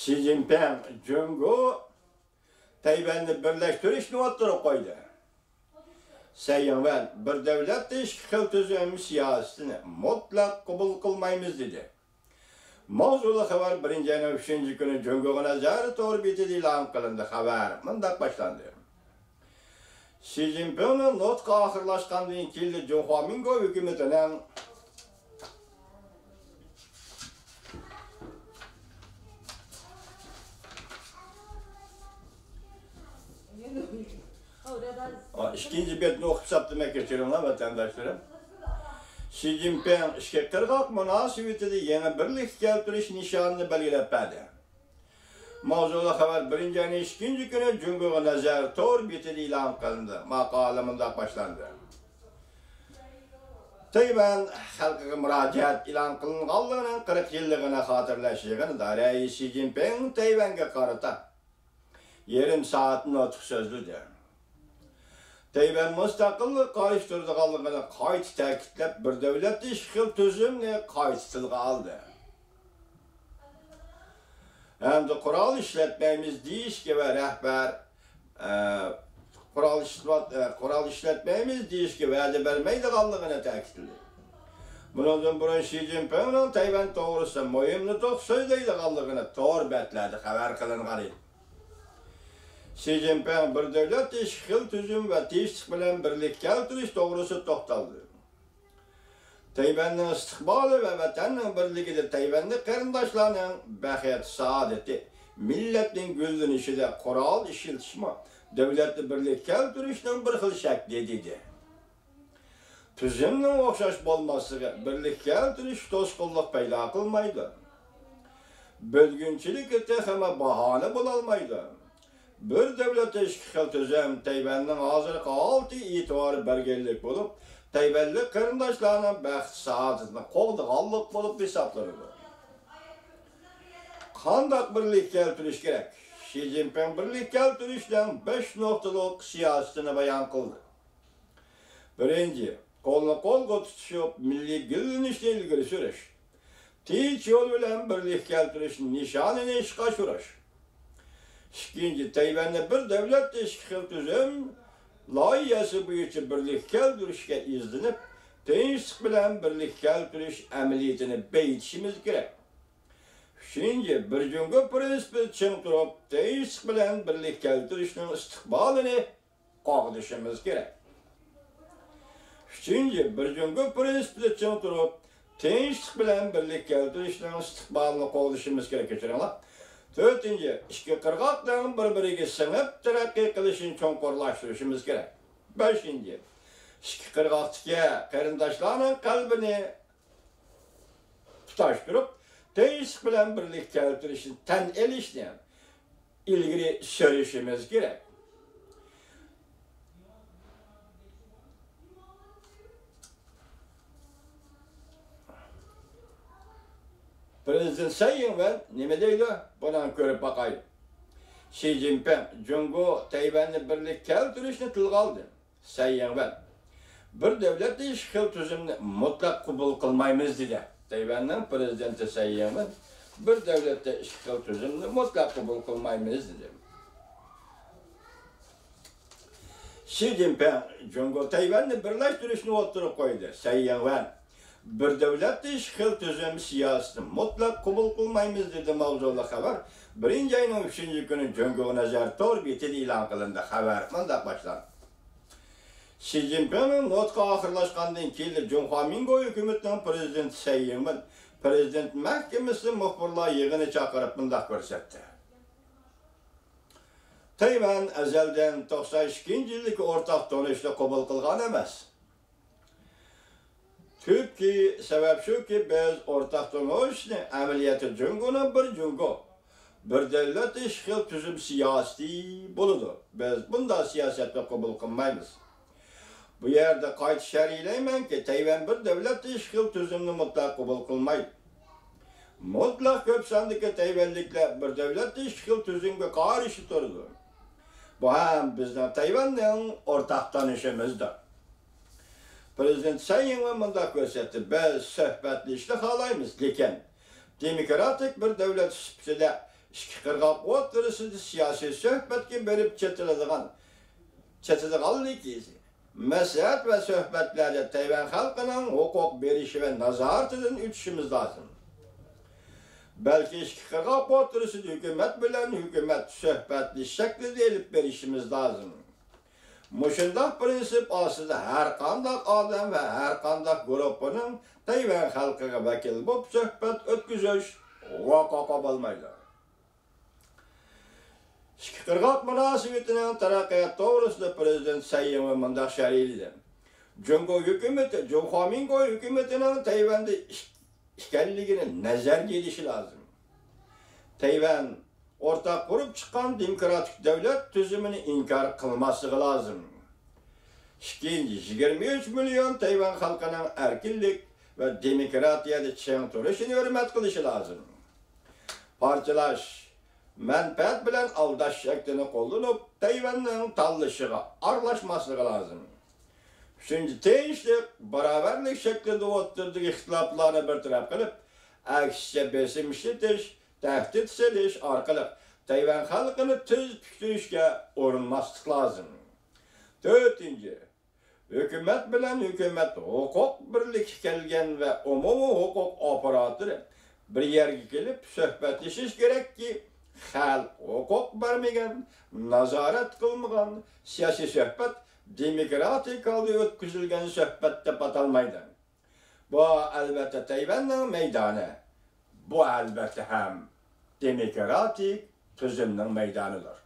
Xi Jinping Jungo Tayvanni birleştirishni o'ttirib qo'ydi. Sayyanvan bir davlatda ikki xil tuzum siyosatini mutlaq qabul qilmaymiz dedi. Mavzuli xabar 1-yanvar 3-kuni Jungo nazari to'g'ri betida e'lon qilindi. Xabar mundaq boshlandi. Xi Jinpingning nutqi oxirlashgandan keyin Junxomingo hukumatining İkinci betini o'qib saptırmak geçirimler vatandaşlarım. Xi Jinping ishga qirg'oq munosabatida yana birlik keltirish nishonini belgilab berdi. Mavzuli xabar 1-yanvar 2-kuni Jungo nazari to'g'ri betida e'lon qilindi. Maqola mundaq boshlandi. Tayvan xalqiga murojaat e'lon qilinganligining 40 yilligini xotirlash yig'inida rais Xi Jinping Tayvanga qarata yarim soat nutq so'zladi. Tayvan mustaqillik qarıştırdıqanlığını qayta ta'kidlab, bir davlatda ikki xil tuzumni qayta tilga oldi. Hamda qurol ishlatmaymiz deyishga va rahbar qurol ishlatmaymiz deyishga va'da bermaydiganligini ta'kidladi. Bundan burun Xi Jinpingning Tayvan to'g'risida muhim nutq so'zlaydiganligini to'g'ri betladi, xabar qilingan edi. Xi Jinping bir davlatda ikki xil tuzum va tinchlik bilan birlik keltirish to'g'risida to'xtaldi. Tayvanning istiqboli va vatanning birligida Tayvanning qarindoshlarning baxti, saodati, millatning gullanishida qurol ishlatishmi, davlatni birlik keltirishning bir xil shakli dedi. Tuzumning o'xshash bo'lmasligi birlik keltirish to'sqinlik paydo qilmaydi. Bo'lgunchilik ham bahona bo'la olmaydi. Bir davlatda ikki xil tuzum Tayvanning hozirgi olti e'tibori berganlik bo'lib, Tayvanlik qarindoshlarning baxt saodatini qo'g'diganlik bo'lib hisoblanadi. Qanday birlik keltirish kerak? Xi Jinping birlik keltirishdan 5 nuqtalik siyosatini bayon qildi. Birinchi, qo'lni-qo'lga tutishib, milliy gullanishni ilgari surish. Tinch yo'l bilan birlik keltirish nishonini ishga oshirish. İkinci, Tayvan'da bir davlatda ikki xil tuzum loyihasi bo'yicha birlik keltirishga izlanib, tinchlik bilan birlik keltirish amaliyotini beyitishimiz kerak. Uchinchi, bir jungo prinsipi chin turib, tinchlik bilan birlik keltirishning istiqbolini qo'g'dishimiz kerak. Uchinchi, bir jungo prinsipi chin turib, tinchlik bilan birlik keltirishning istiqbolini qo'g'dishimiz kerak. Kechiringlar. Dördüncü, ikki qirg'oqdan bir-biriga singib taraqqiy qilishini cho'nqurlashtirishimiz kerak. Beshinchi, ikki qirg'oqdagi qarindoshlarning qalbini tutashtirib, tinchlik bilan birlik keltirishni tan olishni ilgari surishimiz kerak. Prezident Sayyanvan nima deydi? Bundan ko'rib baqaylik. Xi Jinping Jungo Tayvanni birlik keltirishni tilga oldi. Sayyanvan bir davlatda ikki xil tuzumni mutlaq qabul qilmaymiz dedi. Tayvanning prezidenti Sayyanvan bir davlatda ikki xil tuzumni mutlaq qabul qilmaymiz dedi. Xi Jinping Jungo Tayvanni birlashtirishni o'ttirib qo'ydi. Sayyanvan bir davlatda ikki xil tuzum siyosatini mutlaq qabul qilmaymiz dedi. Mavzuli xabar 1-yanvar 3-kuni Jungo nazari to'g'ri betida e'lon qilindi. Xabar mundaq boshlandi. Xi Jinpingning nutqi oxirlashgandan keyin Junxomingo hukumatining prezidenti Sayyanvan prezident mahkamasi muxbirlar yig'ini chaqirib mundaq ko'rsatdi. Tayvan azaldan 92-yillik o'rtaq tonishni qabul qilgan emas. Çünki sebep şu ki biz ortak tanışını ameliyatı Jungo'nun bir Jungo, bir devlet ikki xil tuzum siyasi buludu. Biz bunda siyasette kabul kılmayız. Bu yerde kayıt şer'ileymen ki Tayvan bir devlet ikki xil tuzumunu mutlak kabul kılmaydı. Mutlak köp sandıkı Tayvanlikler bir devlet ikki xil tuzumga karşı durdu. Bu hem bizden Tayvan'ın ortak tanışımızdır. Prezident Sayyanvan mundaq ko'rsatdi. Biz suhbatlashishni xohlaymiz, lekin demokratik bir davlat sifatida ikki qirg'oq o'rtasida siyosiy suhbatga berib chetilganligi, maslahat va suhbatlarda Tayvan xalqining huquq berishi va nazoratidan o'tishimiz lozim. Balki ikki qirg'oq o'rtasida hukumat bilan hukumat suhbatli shaklida elib berishimiz lozim. Mushundaq prinsip ostida har qanday odam va har qanday guruhning Tayvan xalqiga vakil bo'lib suhbat o'tkazish huquqi bo'lmaydi. Ikki qirg'oq munosabatining taraqqiyoti to'g'risida prezident Sayyenov mundaq sharhladi. Jungo hukumati, Junxomingo hukumatining Tayvanda ekanligini nazarga olishi lozim. Tayvan o'rtaq qurib chiqqan demokratik davlat tuzumini inkor qilmasligi lozim. Ikkinchi, 23 million Tayvan xalqining erkinlik va demokratiyada chang turishini hurmat qilishi lozim. Parchalash, manfaat bilan aldash shaklini qo'llanib, Tayvanning tanlashiga aralashmasligi lozim. Uchinchi, tinchlik, barobarlik shaklida o'tirdiq ixtiloflarni bartaraf qilib, aksiya besim ishlatish, tahdid selish orqali Tayvan xalqini tuz tushirishga urinmaslik lozim. To'rtinchi, hukumat bilan hukumat huquq birlik kelgan va umumiy huquq operatori bir yerga kelib suhbatlashish kerakki, xalq huquq bermagan, nazorat qilmagan siyosiy suhbat demokratik holda o'tkazilgan suhbat deb atalmaydi. Bu albatta Tayvanning maydoni. Bu albatta ham demokratik tuzumning maydonidir.